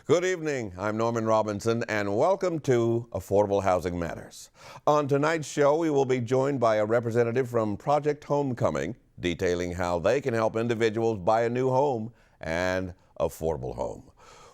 Good evening, I'm Norman Robinson, and welcome to Affordable Housing Matters. On tonight's show, we will be joined by a representative from Project Homecoming, detailing how they can help individuals buy a new home and affordable home.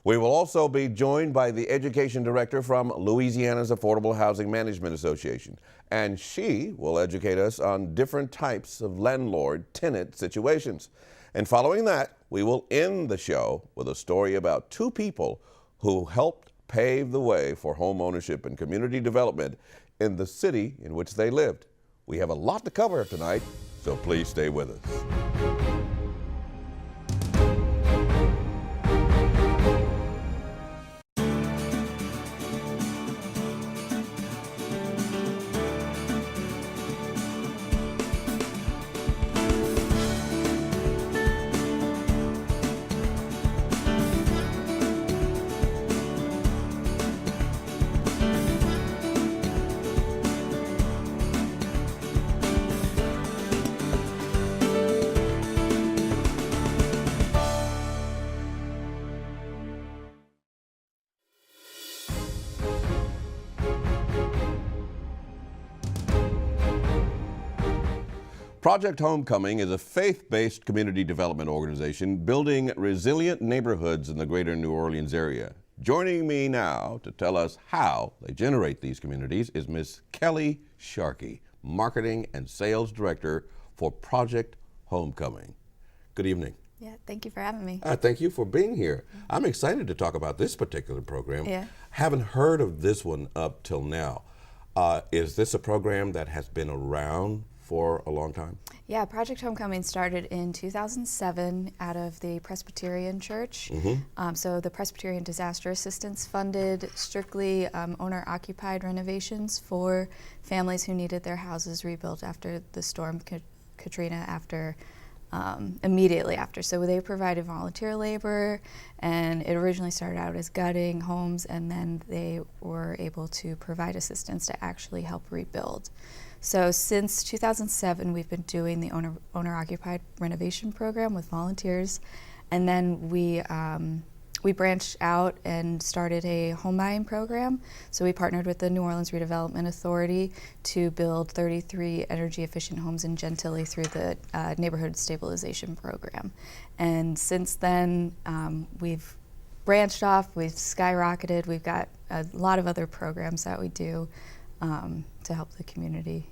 We will also be joined by the education director from Louisiana's Affordable Housing Management Association, and she will educate us on different types of landlord-tenant situations. And following that, we will end the show with a story about two people who helped pave the way for home ownership and community development in the city in which they lived. We have a lot to cover tonight, so please stay with us. Project Homecoming is a faith-based community development organization building resilient neighborhoods in the greater New Orleans area. Joining me now to tell us how they generate these communities is Ms. Kelly Sharkey, Marketing and Sales Director for Project Homecoming. Good evening. Yeah, thank you for having me. Thank you for being here. I'm excited to talk about this particular program. Yeah. Haven't heard of this one up till now. Is this a program that has been around for a long time? Yeah, Project Homecoming started in 2007 out of the Presbyterian Church. So the Presbyterian Disaster Assistance funded strictly owner-occupied renovations for families who needed their houses rebuilt after the storm Katrina, immediately after. So they provided volunteer labor, and it originally started out as gutting homes, and then they were able to provide assistance to actually help rebuild. So since 2007, we've been doing the owner-occupied renovation program with volunteers, and then we branched out and started a home buying program. So we partnered with the New Orleans Redevelopment Authority to build 33 energy-efficient homes in Gentilly through the Neighborhood Stabilization Program. And since then, we've branched off, we've skyrocketed, we've got a lot of other programs that we do to help the community.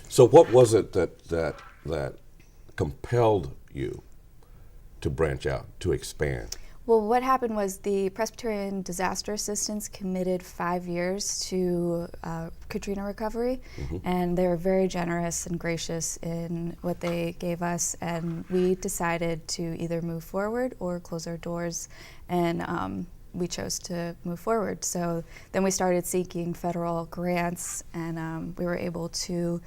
So what was it that compelled you to branch out, to expand? Well, what happened was the Presbyterian Disaster Assistance committed 5 years to Katrina recovery, and they were very generous and gracious in what they gave us, and we decided to either move forward or close our doors, and we chose to move forward. So then we started seeking federal grants, and we were able to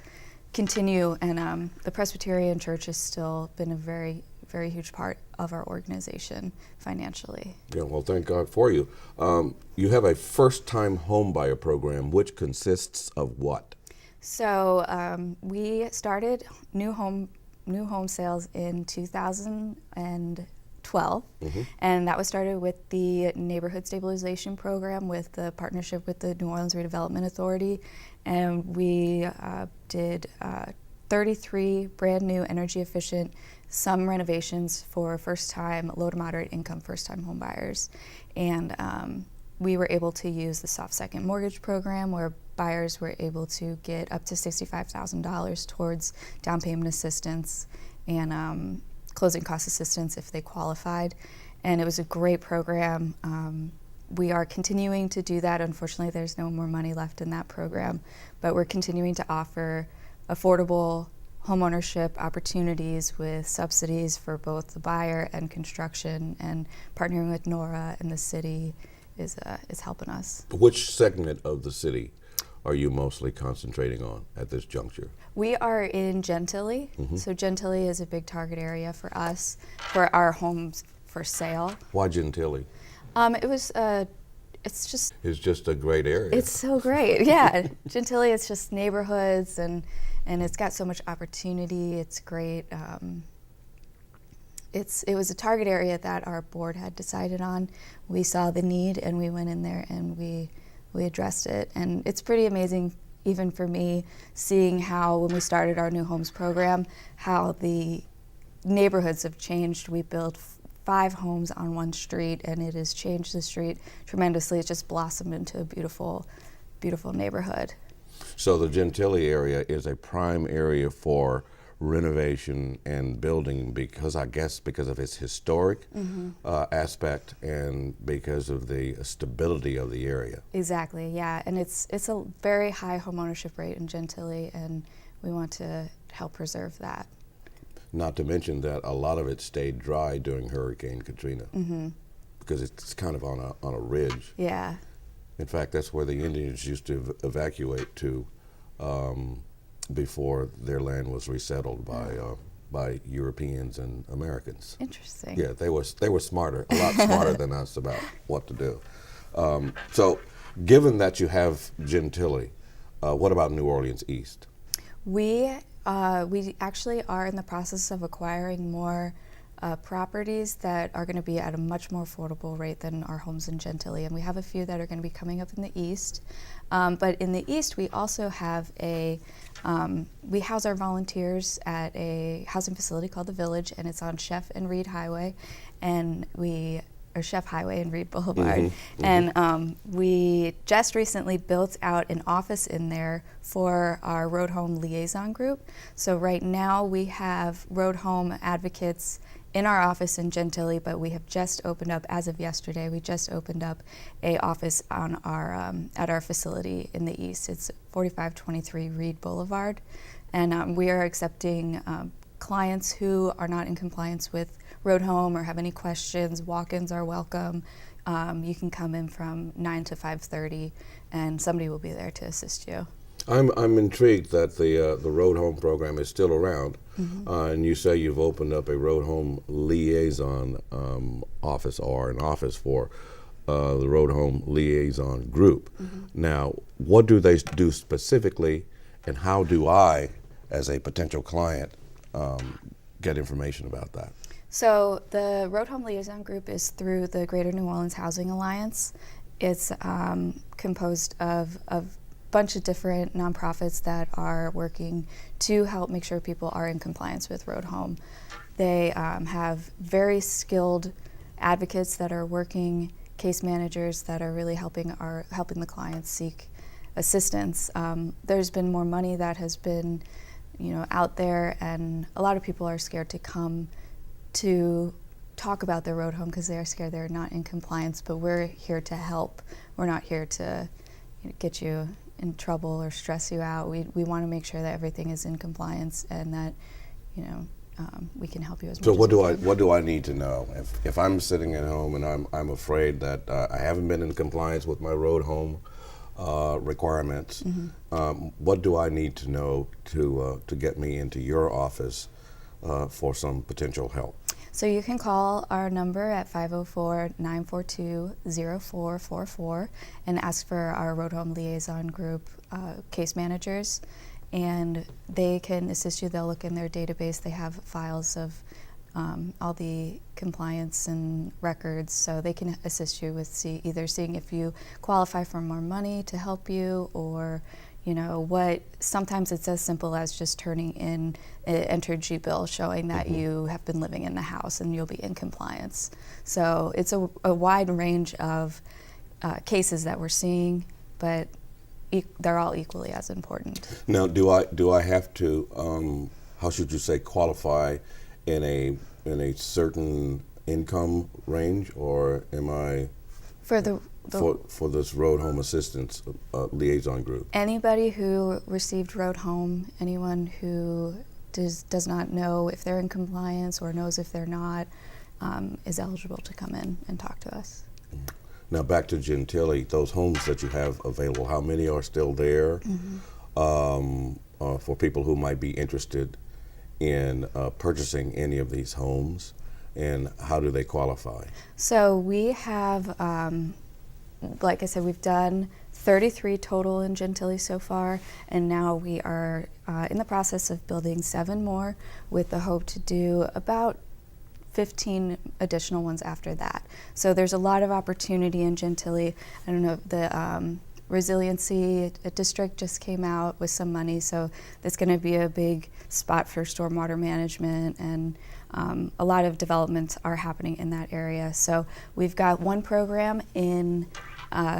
continue, and the Presbyterian Church has still been a very huge part of our organization financially. Yeah, well, thank God for you. You have a first-time home buyer program, which consists of what? So we started new home sales in 2012, and that was started with the Neighborhood Stabilization Program with the partnership with the New Orleans Redevelopment Authority, and we did 33 brand new energy efficient, some renovations for first-time, low to moderate income first-time home buyers. And we were able to use the soft second mortgage program where buyers were able to get up to $65,000 towards down payment assistance and closing cost assistance if they qualified. And it was a great program. We are continuing to do that. Unfortunately, there's no more money left in that program, but we're continuing to offer affordable homeownership opportunities with subsidies for both the buyer and construction, and partnering with NORA and the city is helping us. Which segment of the city are you mostly concentrating on at this juncture? We are in Gentilly, so Gentilly is a big target area for us for our homes for sale. Why Gentilly? It's just a great area. It's so great, yeah. Gentilly, it's just neighborhoods, and it's got so much opportunity. It's great. it was a target area that our board had decided on. We saw the need and we went in there and we addressed it. And it's pretty amazing, even for me, seeing how when we started our new homes program, how the neighborhoods have changed. We built 5 homes on one street, and it has changed the street tremendously. It's just blossomed into a beautiful, beautiful neighborhood. So the Gentilly area is a prime area for renovation and building because of its historic aspect and because of the stability of the area. Exactly, yeah, and it's a very high homeownership rate in Gentilly, and we want to help preserve that. Not to mention that a lot of it stayed dry during Hurricane Katrina because it's kind of on a ridge. Yeah. In fact, that's where the Indians used to evacuate to before their land was resettled by Europeans and Americans. Interesting. Yeah, they were smarter, a lot smarter than us about what to do. So, given that you have Gentilly, what about New Orleans East? We actually are in the process of acquiring more properties that are going to be at a much more affordable rate than our homes in Gentilly, and we have a few that are going to be coming up in the east. But in the east, we also have we house our volunteers at a housing facility called The Village, and it's on Chef and Reed Highway, or Chef Highway and Reed Boulevard. And we just recently built out an office in there for our Road Home Liaison Group. So right now we have Road Home advocates in our office in Gentilly, but we have just opened up, as of yesterday, we just opened up a office on at our facility in the east. It's 4523 Reed Boulevard. And we are accepting clients who are not in compliance with Road Home or have any questions. Walk-ins are welcome. You can come in from 9 to 5:30, and somebody will be there to assist you. I'm intrigued that the Road Home program is still around, and you say you've opened up a Road Home Liaison office or an office for the Road Home Liaison Group. Now, what do they do specifically, and how do I, as a potential client, get information about that? So the Road Home Liaison Group is through the Greater New Orleans Housing Alliance. It's composed of a bunch of different nonprofits that are working to help make sure people are in compliance with Road Home. They have very skilled advocates that are working, case managers that are really helping the clients seek assistance. There's been more money that has been, out there, and a lot of people are scared to come to talk about their road home because they are scared they're not in compliance, but we're here to help. We're not here to get you in trouble or stress you out. We want to make sure that everything is in compliance and that we can help you as much. So what do I need to know if I'm sitting at home and I'm afraid that I haven't been in compliance with my road home requirements? What do I need to know to get me into your office for some potential help? So you can call our number at 504-942-0444 and ask for our Road Home Liaison Group case managers, and they can assist you. They'll look in their database. They have files of all the compliance and records, so they can assist you with either seeing if you qualify for more money to help you, or sometimes it's as simple as just turning in an Entergy bill showing that you have been living in the house and you'll be in compliance. So it's a wide range of cases that we're seeing, but they're all equally as important. Now, do I have to, how should you say, qualify in a certain income range, or am I for this Road Home Assistance Liaison Group? Anybody who received Road Home, anyone who does not know if they're in compliance or knows if they're not, is eligible to come in and talk to us. Now back to Gentilly, those homes that you have available, how many are still there for people who might be interested in purchasing any of these homes, and how do they qualify? So we have, like I said, we've done 33 total in Gentilly so far, and now we are in the process of building 7 more with the hope to do about 15 additional ones after that. So there's a lot of opportunity in Gentilly. I don't know, the Resiliency District just came out with some money, so that's going to be a big spot for stormwater management, and a lot of developments are happening in that area. So we've got one program in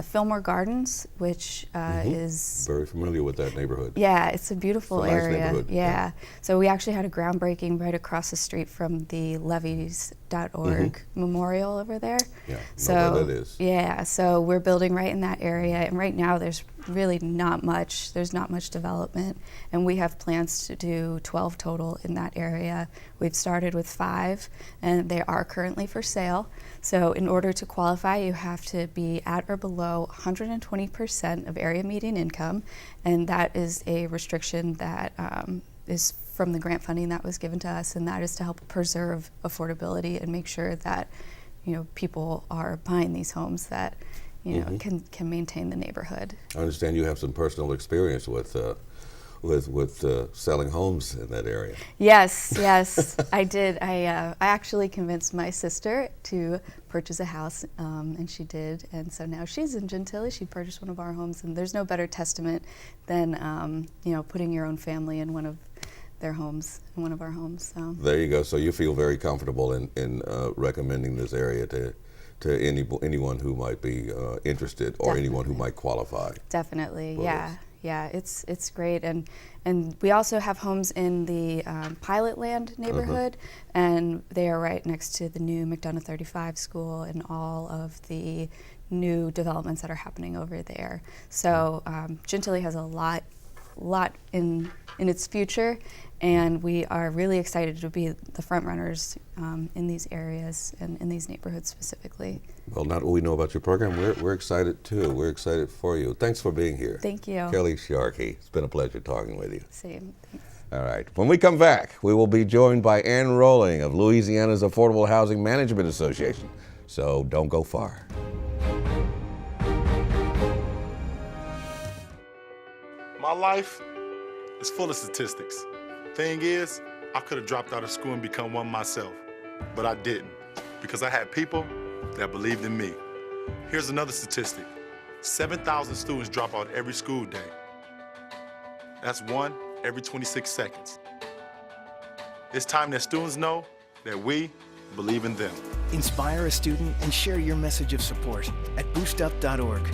Fillmore Gardens, which is... Very familiar with that neighborhood. Yeah, it's a beautiful It's a nice area. neighborhood. Yeah. So we actually had a groundbreaking right across the street from the levees.org memorial over there. Yeah, so know where that is. Yeah, so we're building right in that area, and right now there's really not much. There's not much development, and we have plans to do 12 total in that area. We've started with 5, and they are currently for sale. So in order to qualify, you have to be at or below 120% of area median income, and that is a restriction that is from the grant funding that was given to us, and that is to help preserve affordability and make sure that, you know, people are buying these homes that, you know, can maintain the neighborhood. I understand you have some personal experience with selling homes in that area. Yes, yes, I did. I actually convinced my sister to purchase a house, and she did. And so now she's in Gentilly. She purchased one of our homes, and there's no better testament than you know, putting your own family in one of their homes, in one of our homes. So there you go. So you feel very comfortable in recommending this area to anyone who might be interested, or anyone who might qualify. Definitely, yeah. Yeah, it's great, and we also have homes in the Pilot Land neighborhood, and they are right next to the new McDonough 35 school and all of the new developments that are happening over there. So Gentilly has a lot in its future, and we are really excited to be the front runners in these areas and in these neighborhoods specifically. Well, now that we know about your program, we're excited too. We're excited for you. Thanks for being here. Thank you. Kelly Sharkey, it's been a pleasure talking with you. Same. Thanks. All right. When we come back, we will be joined by Ann Rolling of Louisiana's Affordable Housing Management Association. So don't go far. My life is full of statistics. Thing is, I could have dropped out of school and become one myself, but I didn't, because I had people that believed in me. Here's another statistic. 7,000 students drop out every school day. That's 1 every 26 seconds. It's time that students know that we believe in them. Inspire a student and share your message of support at boostup.org.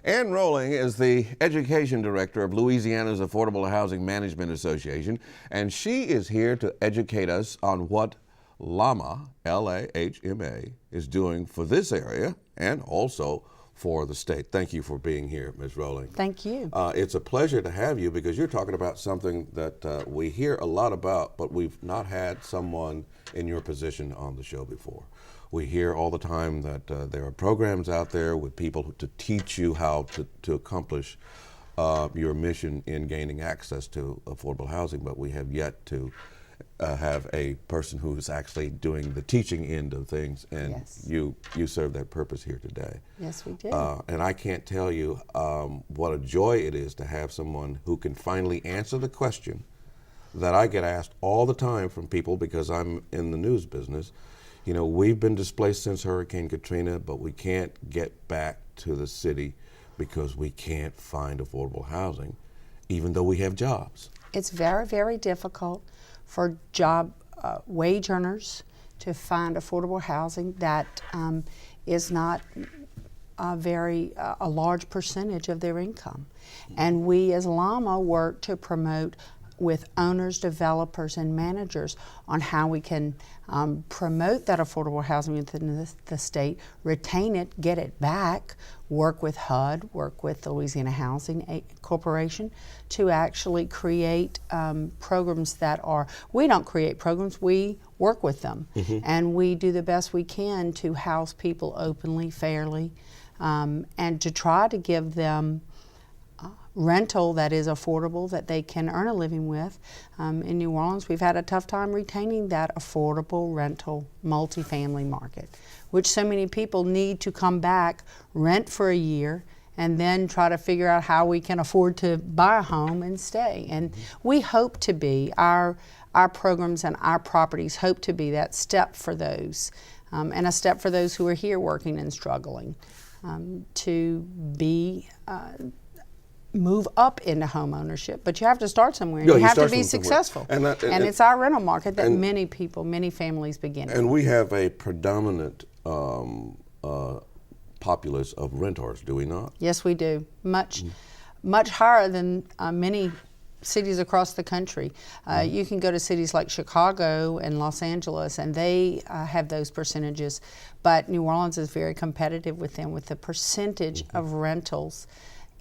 Ann Rolling is the Education Director of Louisiana's Affordable Housing Management Association, and she is here to educate us on what Lahma, L-A-H-M-A, is doing for this area and also for the state. Thank you for being here, Ms. Rolling. Thank you. It's a pleasure to have you, because you're talking about something that we hear a lot about, but we've not had someone in your position on the show before. We hear all the time that there are programs out there with people to teach you how to accomplish your mission in gaining access to affordable housing, but we have yet to have a person who's actually doing the teaching end of things, and Yes. you serve that purpose here today. Yes, we do. And I can't tell you what a joy it is to have someone who can finally answer the question that I get asked all the time from people, because I'm in the news business. You know, we've been displaced since Hurricane Katrina, but we can't get back to the city because we can't find affordable housing, even though we have jobs. It's very, very difficult for job wage earners to find affordable housing that is not a large percentage of their income. And we as Lahma work to promote with owners, developers, and managers on how we can promote that affordable housing within the state, retain it, get it back, work with HUD, work with the Louisiana Housing Corporation to actually create programs that are, we don't create programs, we work with them. And we do the best we can to house people openly, fairly, and to try to give them rental that is affordable, that they can earn a living with. In New Orleans, we've had a tough time retaining that affordable rental multifamily market, which so many people need to come back, rent for a year, and then try to figure out how we can afford to buy a home and stay. And we hope to be, our programs and our properties hope to be that step for those, and a step for those who are here working and struggling, to be move up into home ownership. But you have to start somewhere, and you have to be successful. And it's our rental market that many people, many families begin. And we have a predominant populace of renters, do we not? Yes, we do. Much higher than many cities across the country. You can go to cities like Chicago and Los Angeles, and they have those percentages. But New Orleans is very competitive with them, with the percentage of rentals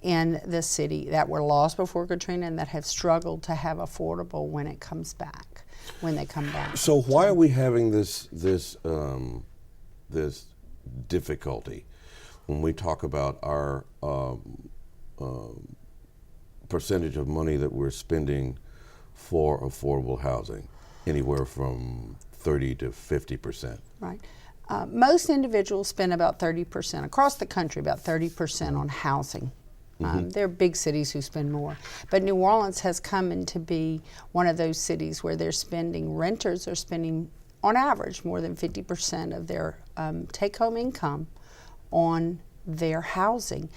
in the city that were lost before Katrina and that have struggled to have affordable when it comes back, when they come back. So why are we having this difficulty when we talk about our percentage of money that we're spending for affordable housing, anywhere from 30 to 50%? Right. Most individuals spend about 30%, across the country, about 30% on housing. There are big cities who spend more. But New Orleans has come into be one of those cities where renters are spending, on average, more than 50% of their take-home income on their housing.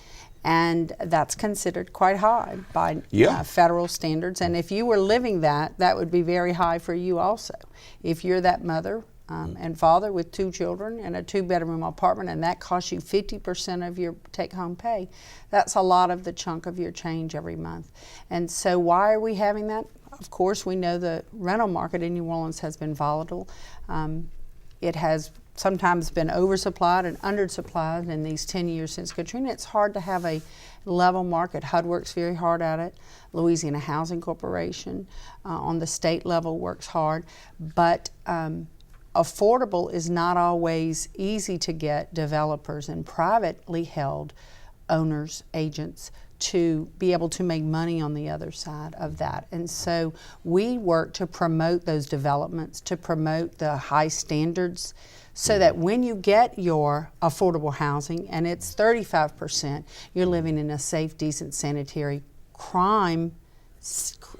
And that's considered quite high by federal standards. And if you were living that would be very high for you also. If you're that mother and father with 2 children in a 2-bedroom apartment, and that costs you 50% of your take-home pay, that's a lot of the chunk of your change every month. And so why are we having that? Of course, we know the rental market in New Orleans has been volatile. It has sometimes been oversupplied and undersupplied in these 10 years since Katrina. It's hard to have a level market. HUD works very hard at it. Louisiana Housing Corporation on the state level works hard. But affordable is not always easy to get developers and privately held owners, agents, to be able to make money on the other side of that. And so we work to promote those developments, to promote the high standards, so that when you get your affordable housing, and it's 35%, you're living in a safe, decent, sanitary,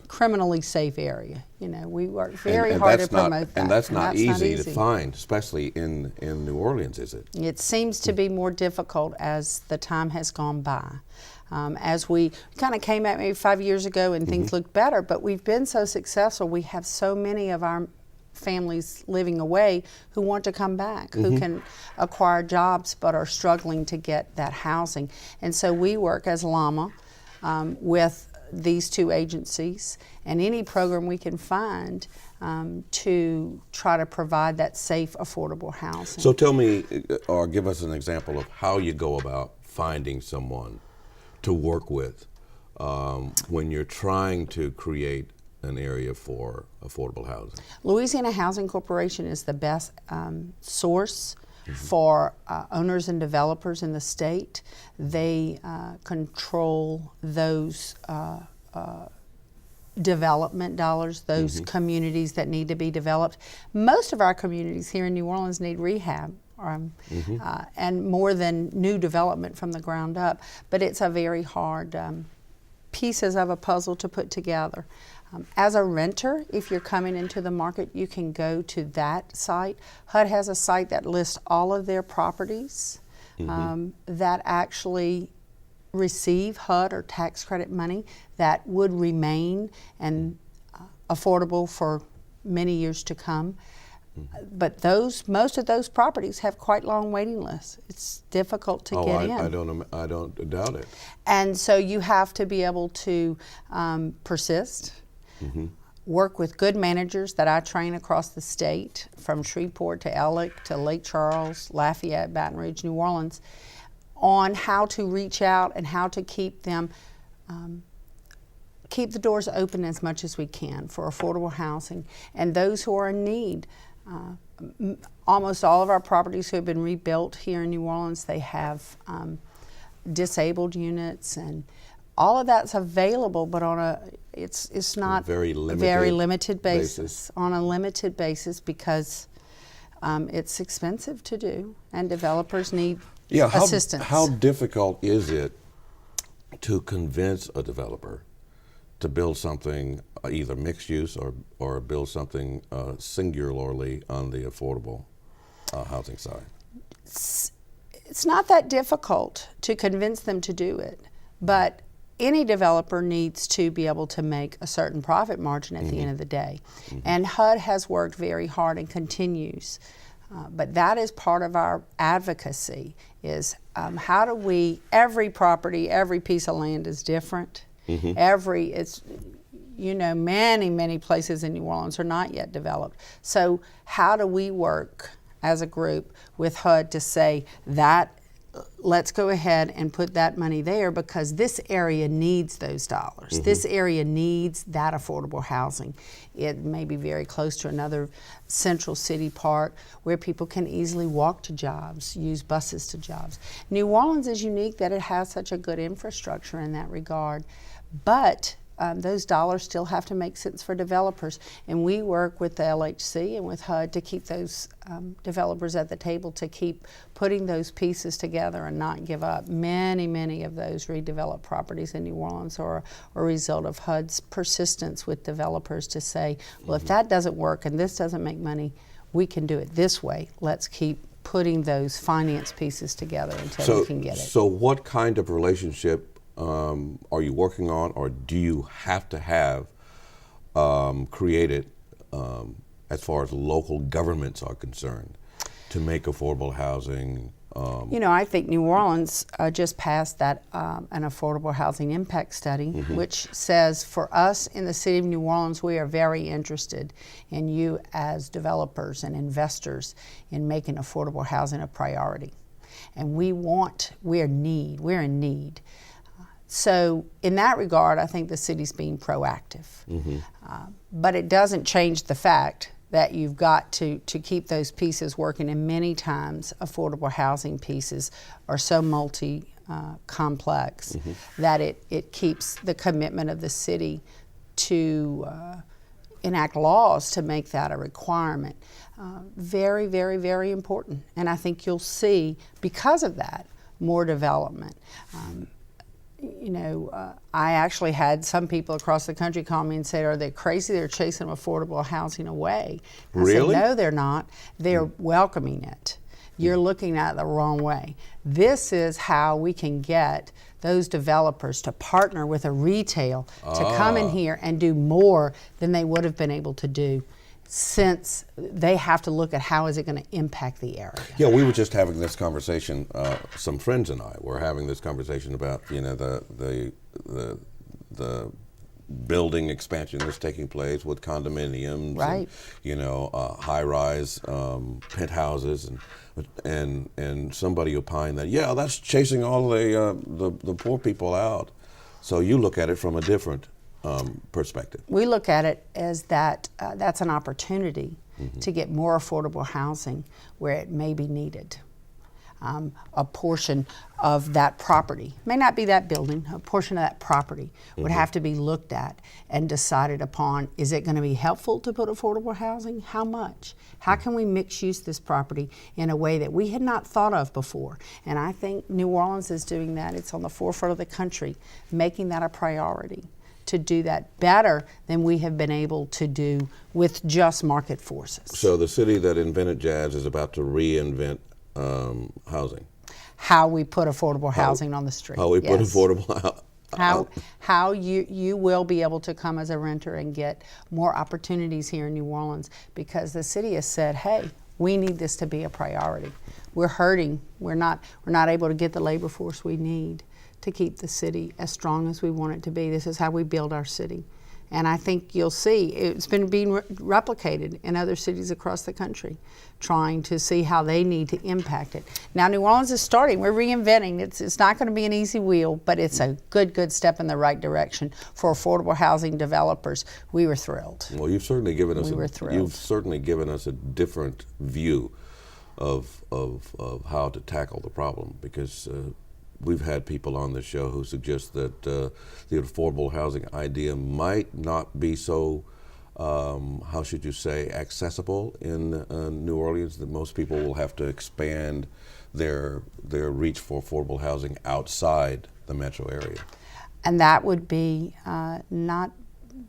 criminally safe area. You know, we work very hard to promote that. And that's not easy to find, especially in New Orleans, is it? It seems to be more difficult as the time has gone by. As we kind of came at maybe 5 years ago and things looked better, but we've been so successful. We have so many of our families living away who want to come back, who can acquire jobs but are struggling to get that housing. And so we work as Lahma with these 2 agencies and any program we can find to try to provide that safe, affordable housing. So tell me, or give us an example of how you go about finding someone to work with when you're trying to create an area for affordable housing. Louisiana Housing Corporation is the best source for owners and developers in the state. They control those development dollars, those communities that need to be developed. Most of our communities here in New Orleans need rehab. And more than new development from the ground up, but it's a very hard pieces of a puzzle to put together. As a renter, if you're coming into the market, you can go to that site. HUD has a site that lists all of their properties that actually receive HUD or tax credit money that would remain and affordable for many years to come. But most of those properties have quite long waiting lists. It's difficult to get in. I don't doubt it. And so you have to be able to persist, work with good managers that I train across the state, from Shreveport to Ellick to Lake Charles, Lafayette, Baton Rouge, New Orleans, on how to reach out and how to keep them keep the doors open as much as we can for affordable housing and those who are in need. Almost all of our properties who have been rebuilt here in New Orleans, they have disabled units, and all of that's available, but on it's not very limited basis. On a limited basis, because it's expensive to do, and developers need assistance. How difficult is it to convince a developer to build something either mixed use or build something singularly on the affordable housing side? It's not that difficult to convince them to do it, but any developer needs to be able to make a certain profit margin at the end of the day. And HUD has worked very hard and continues. But that is part of our advocacy, is how do we, every property, every piece of land is different. Many places in New Orleans are not yet developed. So how do we work as a group with HUD to say that let's go ahead and put that money there, because this area needs those dollars. This area needs that affordable housing. It may be very close to another central city part where people can easily walk to jobs, use buses to jobs. New Orleans is unique that it has such a good infrastructure in that regard, but those dollars still have to make sense for developers. And we work with the LHC and with HUD to keep those developers at the table, to keep putting those pieces together and not give up. Many of those redeveloped properties in New Orleans are a result of HUD's persistence with developers to say, well, if that doesn't work and this doesn't make money, we can do it this way. Let's keep putting those finance pieces together until we can get it. So what kind of relationship are you working on, or do you have to have created as far as local governments are concerned to make affordable housing? I think New Orleans just passed that an affordable housing impact study, which says for us in the city of New Orleans, we are very interested in you as developers and investors in making affordable housing a priority. And we're in need. So in that regard, I think the city's being proactive. But it doesn't change the fact that you've got to keep those pieces working, and many times affordable housing pieces are so complex that it keeps the commitment of the city to enact laws to make that a requirement very, very, very important. And I think you'll see, because of that, more development. I actually had some people across the country call me and say, are they crazy? They're chasing affordable housing away. Really? I said, no, they're not. They're welcoming it. You're looking at it the wrong way. This is how we can get those developers to partner with a retail to come in here and do more than they would have been able to do, since they have to look at how is it going to impact the area. Yeah, we were just having this conversation. Some friends and I were having this conversation about the building expansion that's taking place with condominiums, right? And, high-rise penthouses, and somebody opined that that's chasing all the poor people out. So you look at it from a different perspective. We look at it as that's an opportunity to get more affordable housing where it may be needed. A portion of that property, may not be that building, a portion of that property would have to be looked at and decided upon. Is it going to be helpful to put affordable housing? How much? How can we mix use this property in a way that we had not thought of before? And I think New Orleans is doing that. It's on the forefront of the country, making that a priority, to do that better than we have been able to do with just market forces. So the city that invented jazz is about to reinvent housing. How we put affordable housing on the street. How we put affordable how you will be able to come as a renter and get more opportunities here in New Orleans, because the city has said, hey, we need this to be a priority. We're hurting. We're not able to get the labor force we need to keep the city as strong as we want it to be. This is how we build our city. And I think you'll see it's been being replicated in other cities across the country, trying to see how they need to impact it. Now New Orleans is starting. We're reinventing. It's not going to be an easy wheel, but it's a good step in the right direction for affordable housing developers. We were thrilled. Well, you've certainly given us You've certainly given us a different view of how to tackle the problem, because we've had people on the show who suggest that the affordable housing idea might not be so, how should you say, accessible in New Orleans, that most people will have to expand their reach for affordable housing outside the metro area. And that would be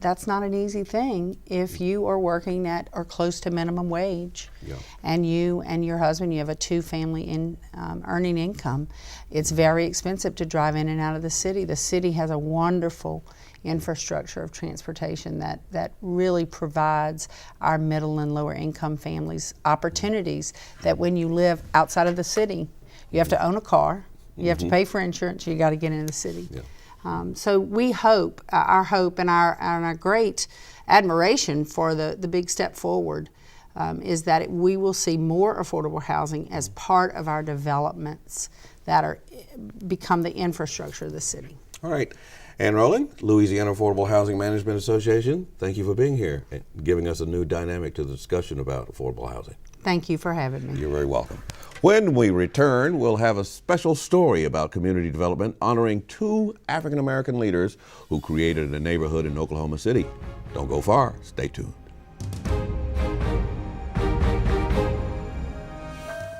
that's not an easy thing if you are working at or close to minimum wage, Yeah. and you and your husband, you have a two-family earning income. It's very expensive to drive in and out of the city. The city has a wonderful infrastructure of transportation that really provides our middle and lower income families opportunities that when you live outside of the city, you have to own a car, you have to pay for insurance, you got to get into the city. Yeah. So we hope, our hope and our great admiration for the big step forward is that we will see more affordable housing as part of our developments that become the infrastructure of the city. All right. Ann Rowland, Louisiana Affordable Housing Management Association, thank you for being here and giving us a new dynamic to the discussion about affordable housing. Thank you for having me. You're very welcome. When we return, we'll have a special story about community development honoring two African American leaders who created a neighborhood in Oklahoma City. Don't go far. Stay tuned.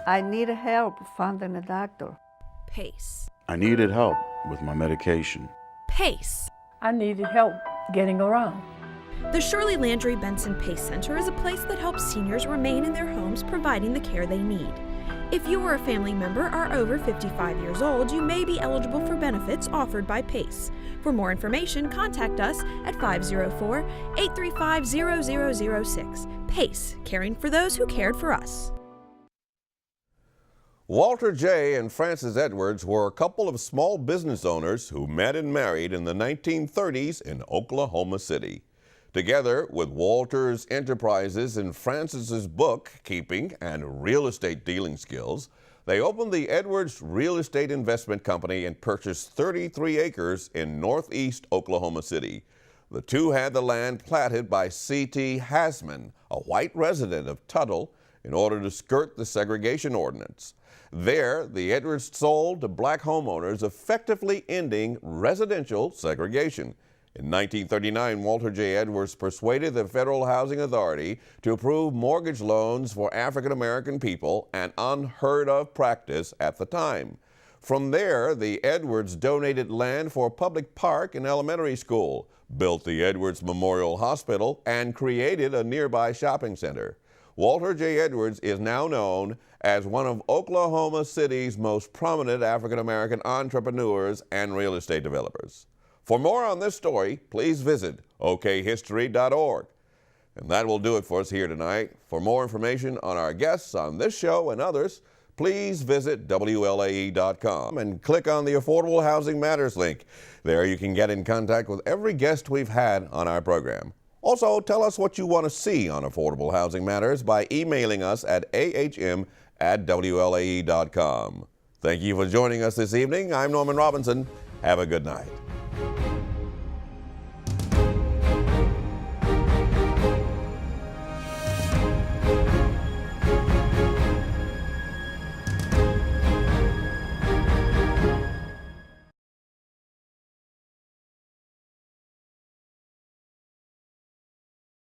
I need help finding a doctor. PACE. I needed help with my medication. PACE. I needed help getting around. The Shirley Landry Benson PACE Center is a place that helps seniors remain in their homes, providing the care they need. If you or a family member are over 55 years old, you may be eligible for benefits offered by PACE. For more information, contact us at 504-835-0006. PACE, caring for those who cared for us. Walter J. and Frances Edwards were a couple of small business owners who met and married in the 1930s in Oklahoma City. Together with Walter's enterprises and Frances's bookkeeping and real estate dealing skills, they opened the Edwards Real Estate Investment Company and purchased 33 acres in northeast Oklahoma City. The two had the land platted by C.T. Hasman, a white resident of Tuttle, in order to skirt the segregation ordinance. There, the Edwards sold to black homeowners, effectively ending residential segregation. In 1939, Walter J. Edwards persuaded the Federal Housing Authority to approve mortgage loans for African American people, an unheard of practice at the time. From there, the Edwards donated land for a public park and elementary school, built the Edwards Memorial Hospital, and created a nearby shopping center. Walter J. Edwards is now known as one of Oklahoma City's most prominent African American entrepreneurs and real estate developers. For more on this story, please visit okhistory.org. And that will do it for us here tonight. For more information on our guests on this show and others, please visit WLAE.com and click on the Affordable Housing Matters link. There you can get in contact with every guest we've had on our program. Also, tell us what you want to see on Affordable Housing Matters by emailing us at ahm@WLAE.com. Thank you for joining us this evening. I'm Norman Robinson. Have a good night.